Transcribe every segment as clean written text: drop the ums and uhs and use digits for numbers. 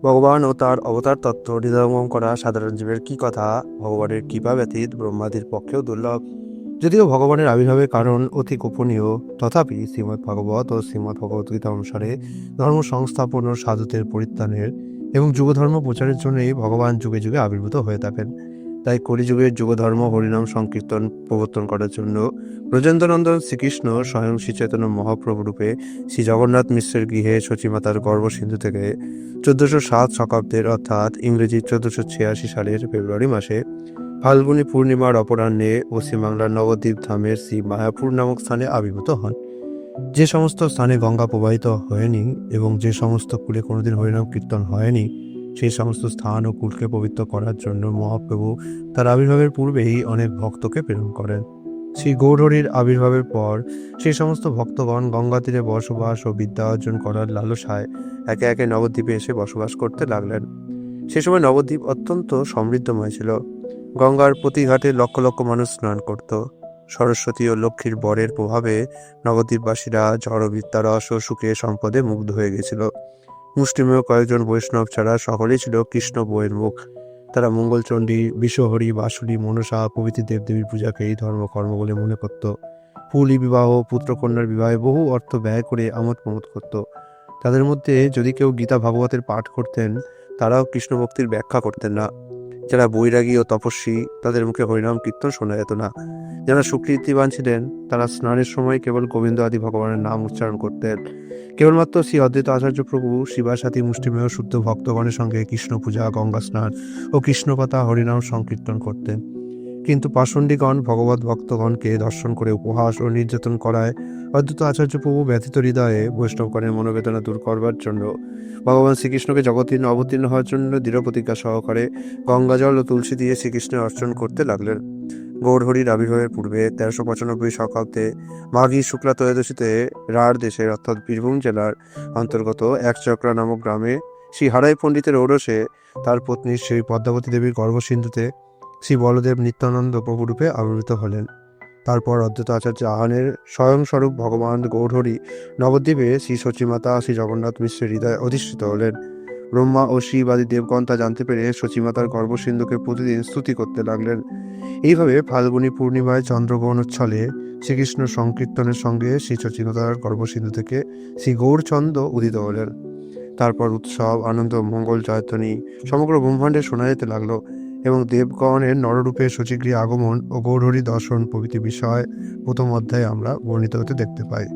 ভগবান ও তার অবতার তত্ত্ব হৃদয়ঙ্গম করা সাধারণ জীবের কি কথা, ভগবানের কৃপা ব্যতীত ব্রহ্মাদির পক্ষেও দুর্লভ। যদিও ভগবানের আবির্ভাবের কারণ অতি গোপনীয়, তথাপি শ্রীমদ্ ভাগবত ও শ্রীমদ্ ভগবদ্গীতা অনুসারে ধর্ম সংস্থাপন ও সাধুদের পরিত্রাণের এবং যুগধর্ম প্রচারের জন্যই ভগবান যুগে যুগে আবির্ভূত হয়ে থাকেন। তাই কলিযুগের যুগধর্ম হরিনাম সংকীর্তন প্রবর্তন করার জন্য ব্রজেন্দ্রনন্দন শ্রীকৃষ্ণ স্বয়ং শ্রী চৈতন্য মহাপ্রভু রূপে শ্রী জগন্নাথ মিশ্রের গৃহে সচিমাতার গর্ভসিন্ধু থেকে 1407 শতাব্দের অর্থাৎ ইংরেজি 1486 সালের ফেব্রুয়ারি মাসে ফাল্গুনী পূর্ণিমার অপরাহ্নে পশ্চিমবাংলার নবদ্বীপ ধামের শ্রী মায়াপুর নামক স্থানে আবির্ভূত হন। যে সমস্ত স্থানে গঙ্গা প্রবাহিত হয়নি এবং যে সমস্ত কুলে কোনোদিন হরিনাম কীর্তন হয়নি, সেই সমস্ত স্থান ও কুলকে পবিত্র করার জন্য মহাপ্রভু তার আবির্ভাবের পূর্বেই অনেক ভক্তকে প্রেরণ করেন। শ্রী গৌরহরির আবির্ভাবের পর সেই সমস্ত ভক্তগণ গঙ্গা তীরে বসবাস ও বিদ্যা অর্জন করার লালসায় একে একে নবদ্বীপে এসে বসবাস করতে লাগলেন। সে সময় নবদ্বীপ অত্যন্ত সমৃদ্ধময় ছিল। গঙ্গার প্রতি ঘাটে লক্ষ লক্ষ মানুষ স্নান করত। সরস্বতী ও লক্ষ্মীর বরের প্রভাবে নবদ্বীপবাসীরা জড়বিদ্যা রস ও সুখে সম্পদে মুগ্ধ হয়ে গেছিল। মুষ্টিমেয় কয়েকজন বৈষ্ণব ছাড়া সকলেই ছিল কৃষ্ণ বইয়ের মুখ। তারা মঙ্গলচণ্ডী, বিশ্বহরি, বাসুলি, মনসা প্রভৃতি দেবদেবীর পূজাকে এই ধর্মকর্ম বলে মনে করত। ফুলি বিবাহ, পুত্রকন্যার বিবাহে বহু অর্থ ব্যয় করে আমোদ প্রমোদ করত। তাদের মধ্যে যদি কেউ গীতা ভাগবতের পাঠ করতেন, তারাও কৃষ্ণ ভক্তির ব্যাখ্যা করতেন না। যারা বৈরাগী ও তপস্বী, তাদের মুখে হরিনাম কীর্তন শোনা যেত না। যারা সুকৃতিবান ছিলেন, তারা স্নানের সময় কেবল গোবিন্দ আদি ভগবানের নাম উচ্চারণ করতেন। কেবলমাত্র শ্রী অদ্বৈত আচার্য প্রভু শিবাসাথী মুষ্টিমেয় শুদ্ধ ভক্তগণের সঙ্গে কৃষ্ণ পূজা, গঙ্গা স্নান ও কৃষ্ণকথা হরিনাম সংকীর্তন করতেন। কিন্তু পাষণ্ডীগণ ভগবত ভক্তগণকে দর্শন করে উপহাস ও নির্যাতন করায় অদ্বৈত আচার্য প্রভু ব্যথিত হৃদয়ে বৈষ্ণবগণের মনোবেদনা দূর করবার জন্য ভগবান শ্রীকৃষ্ণকে জগতীর্ণ অবতীর্ণ হওয়ার জন্য দৃঢ় প্রতিজ্ঞা সহকারে গঙ্গাজল ও তুলসী দিয়ে শ্রীকৃষ্ণের অর্চন করতে লাগলেন। গৌরহরির আবির্ভাবের পূর্বে 1395 শতাব্দে মাঘী শুক্লা ত্রয়োদশীতে রাঢ় দেশের অর্থাৎ বীরভূম জেলার অন্তর্গত একচক্রা নামক গ্রামে শ্রী হারাই পণ্ডিতের ঔরসে তার পত্নী শ্রী পদ্মাবতী দেবীর গর্ভসিন্ধুতে শ্রী বলদেব নিত্যানন্দ প্রভুরূপে আবির্ভূত হলেন। তারপর অদ্বৈত আচার্য আহানের স্বয়ংস্বরূপ ভগবান গৌরহরি নবদ্বীপে শ্রী সচিমাতা শ্রী জগন্নাথ মিশ্রের হৃদয়ে অধিষ্ঠিত হলেন। ব্রহ্মা ও শিব আদি দেবগণ তা জানতে পেরে সচিমাতার গর্ভসিন্ধুকে প্রতিদিন স্তুতি করতে লাগলেন। এইভাবে ফাল্গুনী পূর্ণিমায় চন্দ্রগ্রহণ উচ্ছলে শ্রীকৃষ্ণ সংকীর্তনের সঙ্গে শ্রী সচিমাতার গর্ভসিন্ধু থেকে শ্রী গৌরচন্দ্র উদিত হলেন। তারপর উৎসব, আনন্দ, মঙ্গল জয়ধ্বনি সমগ্র ব্রহ্মাণ্ডে শোনা যেতে লাগলো এবং দেবগণের নররূপে শচীগৃহে আগমন ও গৌরহরি দর্শন প্রভৃতি বিষয় প্রথম অধ্যায়ে আমরা বর্ণিত হতে দেখতে পাই।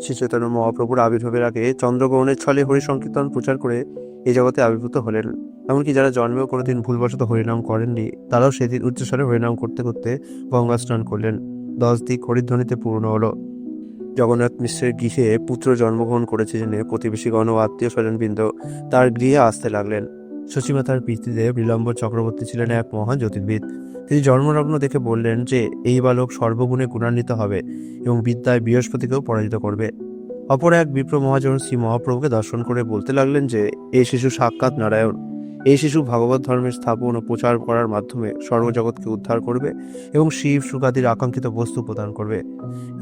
শ্রী চৈতন্য মহাপ্রভুর আবির্ভাবের আগে চন্দ্রগ্রহণের ছলে হরি সংকীর্তন প্রচার করে এই জগতে আবির্ভূত হলেন। এমনকি যারা জন্মেও কোনোদিন ভুলবশত হরিনাম করেননি, তারাও সেদিন উচ্চস্বরে হরিনাম করতে করতে গঙ্গা স্নান করলেন। 10 দিক হরিধ্বনিতে পূর্ণ হলো। জগন্নাথ মিশ্রের গৃহে পুত্র জন্মগ্রহণ করেছে জেনে প্রতিবেশীগণ ও আত্মীয় স্বজনবৃন্দ তার গৃহে আসতে লাগলেন। শচীমাতার পিতৃদেব নীলাম্বর চক্রবর্তী ছিলেন এক মহান জ্যোতির্বিদ। তিনি জন্মলগ্ন দেখে বললেন যে এই বালক সর্বগুণে গুণান্বিত হবে এবং বিদ্যায় বৃহস্পতিকেও পরাজিত করবে। অপর এক বিপ্র মহাজন শ্রী মহাপ্রভুকে দর্শন করে বলতে লাগলেন যে এই শিশু সাক্ষাৎ নারায়ণ। এই শিশু ভাগবত ধর্মের স্থাপন ও প্রচার করার মাধ্যমে সর্বজগৎকে উদ্ধার করবে এবং শিব সুখাদির আকাঙ্ক্ষিত বস্তু প্রদান করবে।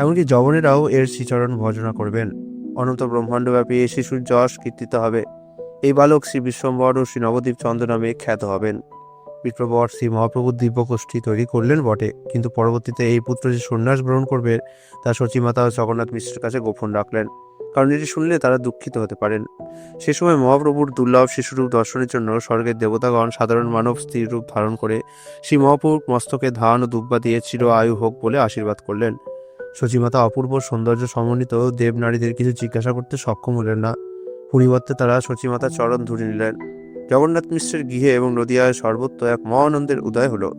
এমনকি যবনেরাও এর শ্রীচরণ ভজনা করবেন। অনন্ত ব্রহ্মাণ্ডব্যাপী এই শিশুর যশ কীর্তিত হবে। এই বালক শ্রী বিশ্বম্বর ও শ্রী নবদ্বীপ চন্দ্র নামে খ্যাত হবেন। বিপ্রবর শ্রী মহাপ্রভুর দিব্যগোষ্ঠী তৈরি করলেন বটে, কিন্তু পরবর্তীতে এই পুত্র যে সন্ন্যাস গ্রহণ করবে তা সচিমাতা ও জগন্নাথ মিশ্রের কাছে গোপন রাখলেন, কারণ এটি শুনলে তারা দুঃখিত হতে পারেন। সে সময় মহাপ্রভুর দুর্লভ শিশুরূপ দর্শনের জন্য স্বর্গের দেবতাগণ সাধারণ মানব স্ত্রীর রূপ ধারণ করে শ্রী মহাপ্রভুর মস্তকে ধান ও দুব্বা দিয়ে চির আয়ু হোক বলে আশীর্বাদ করলেন। সচিমাতা অপূর্ব সৌন্দর্য সমন্বিত দেব নারীদের কিছু জিজ্ঞাসা করতে সক্ষম হলেন না। পরিবর্তে তারা সচিমাতার চরণ ধরে নিলেন। জগন্নাথ মিশ্রের গৃহে এবং নদিয়ায় সর্বত্র এক মহানন্দের উদয় হলো,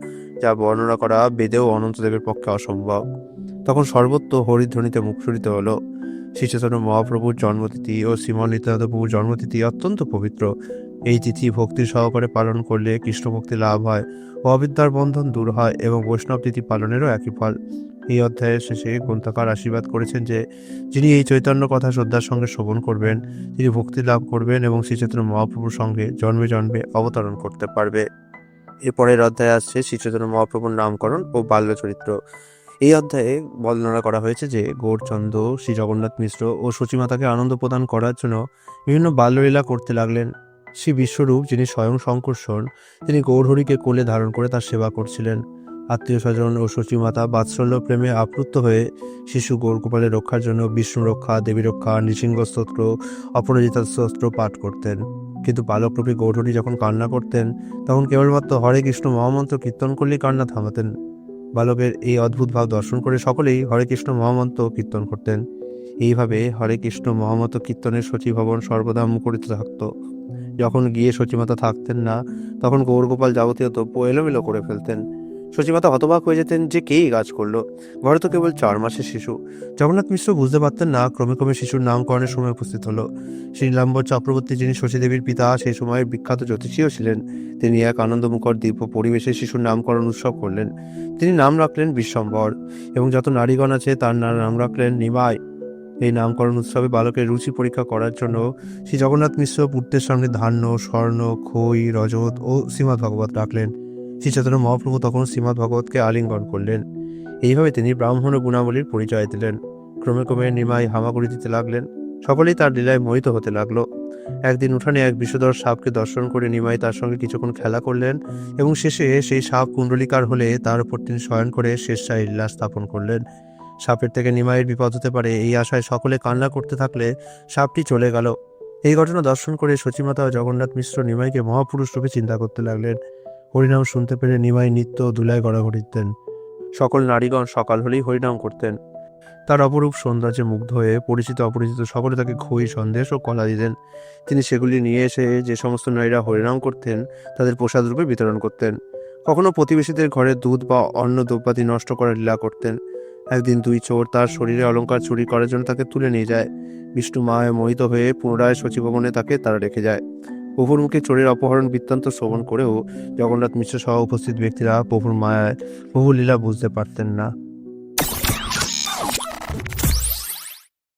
যা বর্ণনা করা বেদেও অনন্তদেবের পক্ষে অসম্ভব। তখন সর্বত্র হরিধ্বনিতে মুখরিত হলো। শ্রী চৈতন্য মহাপ্রভুর জন্মতিথি ও শ্রীমন নিত্যানন্দ প্রভুর জন্মতিথি অত্যন্ত পবিত্র। এই তিথি ভক্তির সহকারে পালন করলে কৃষ্ণ ভক্তি লাভ হয় ও অবিদ্যার বন্ধন দূর হয় এবং বৈষ্ণব তিথি পালনেরও একই ফল। এই অধ্যায়ের শেষে গ্রন্থকার আশীর্বাদ করেছেন যে যিনি এই চৈতন্য কথা শ্রদ্ধার সঙ্গে শ্রবণ করবেন, তিনি ভক্তি লাভ করবেন এবং শ্রী চৈতন্য মহাপ্রভুর সঙ্গে জন্মে জন্মে অবতরণ করতে পারবে। এরপরের অধ্যায়ে আসছে শ্রী চৈতন্য মহাপ্রভুর নামকরণ ও বাল্য চরিত্র। এই অধ্যায়ে বর্ণনা করা হয়েছে যে গৌরচন্দ্র শ্রী জগন্নাথ মিশ্র ও সচিমাতাকে আনন্দ প্রদান করার জন্য বিভিন্ন বাল্যলীলা করতে লাগলেন। শ্রী বিশ্বরূপ, যিনি স্বয়ং শঙ্কর্ষণ, তিনি গৌরহরিকে কোলে ধারণ করে তার সেবা করছিলেন। আত্মীয় স্বজন ও শচীমাতা বাৎসল্য প্রেমে আপ্লুত হয়ে শিশু গৌরগোপালের রক্ষার জন্য বিষ্ণু রক্ষা, দেবী রক্ষা, নৃসিংহ স্তোত্র, অপরাজিতা স্তোত্র পাঠ করতেন। কিন্তু বালকরূপী গৌরহরি যখন কান্না করতেন, তখন কেবলমাত্র হরে কৃষ্ণ মহামন্ত্র কীর্তন করলেই কান্না থামাতেন। বালকের এই অদ্ভুত ভাব দর্শন করে সকলেই হরে কৃষ্ণ মহামন্ত্র কীর্তন করতেন। এইভাবে হরে কৃষ্ণ মহামন্ত্র কীর্তনের শচীভবন সর্বদা মুখরিত থাকত। যখন গিয়ে শচীমাতা থাকতেন না, তখন গৌরগোপাল যাবতীয় দ্রব্য এলোমেলো করে ফেলতেন। শচীমাতা হতবাক হয়ে যেতেন যে কে এই কাজ করলো, ঘরে তো কেবল 4 মাসের শিশু। জগন্নাথ মিশ্র বুঝতে পারতেন না। ক্রমে ক্রমে শিশুর নামকরণের সময় উপস্থিত হলো। শ্রীলাম্বর চক্রবর্তী, যিনি শচীদেবীর পিতা, সেই সময়ের বিখ্যাত জ্যোতিষীও ছিলেন, তিনি এক আনন্দমুখর দিব্য পরিবেশে শিশুর নামকরণ উৎসব করলেন। তিনি নাম রাখলেন বিশ্বম্বর, এবং যত নারীগণ আছে তার নাম রাখলেন নিমাই। এই নামকরণ উৎসবে বালকের রুচি পরীক্ষা করার জন্য শ্রী জগন্নাথ মিশ্র পুত্রের সঙ্গে ধান্য, স্বর্ণ, খই, রজত ও শ্রীমদ্ ভাগবত রাখলেন। শ্রী চৈতন্য মহাপ্রভু তখন শ্রীমদ্ ভাগবতকে আলিঙ্গন করলেন। এইভাবে তিনি ব্রাহ্মণ ও গুণাবলীর পরিচয় দিলেন। ক্রমে ক্রমে নিমাই হামাগুড়ি দিতে লাগলেন। সকলেই তার লীলায় মোহিত হতে লাগলো। একদিন উঠানে এক বিষধর সাপকে দর্শন করে নিমাই তার সঙ্গে কিছুক্ষণ খেলা করলেন, এবং শেষে সেই সাপ কুণ্ডলিকার হলে তার উপর তিনি শয়ন করে স্বেচ্ছায় লীলা স্থাপন করলেন। সাপের থেকে নিমাইয়ের বিপদ হতে পারে এই আশায় সকলে কান্না করতে থাকলে সাপটি চলে গেল। এই ঘটনা দর্শন করে শচীমাতা ও জগন্নাথ মিশ্র নিমাইকে মহাপুরুষ রূপে চিন্তা করতে লাগলেন। হরিনাম শুনতে পেরে নিমাই নিত্য ধুলায় গড়াগড়ি দিতেন। সকল নারীগণ সকাল হলেই হরিনাম করতেন। তার অপরূপ সৌন্দর্যে মুগ্ধ হয়ে পরিচিত অপরিচিত সকলে তাকে খই, সন্দেশ ও কলা দিতেন। তিনি সেগুলি নিয়ে এসে যে সমস্ত নারীরা হরিনাম করতেন তাদের প্রসাদ রূপে বিতরণ করতেন। কখনো প্রতিবেশীদের ঘরে দুধ বা অন্ন দ্রব্যাদি নষ্ট করার লীলা করতেন। একদিন 2 চোর তার শরীরে অলংকার চুরি করার জন্য তাকে তুলে নিয়ে যায়। বিষ্ণু মায়ায় মোহিত হয়ে পুনরায় শচীভবনে তারা রেখে যায়। প্রভুর মুখে চোরের অপহরণ বৃত্তান্ত শ্রবণ করেও জগন্নাথ মিশ্র সহ উপস্থিত ব্যক্তিরা প্রভুর মায়ায় প্রভু লীলা বুঝতে পারতেন না।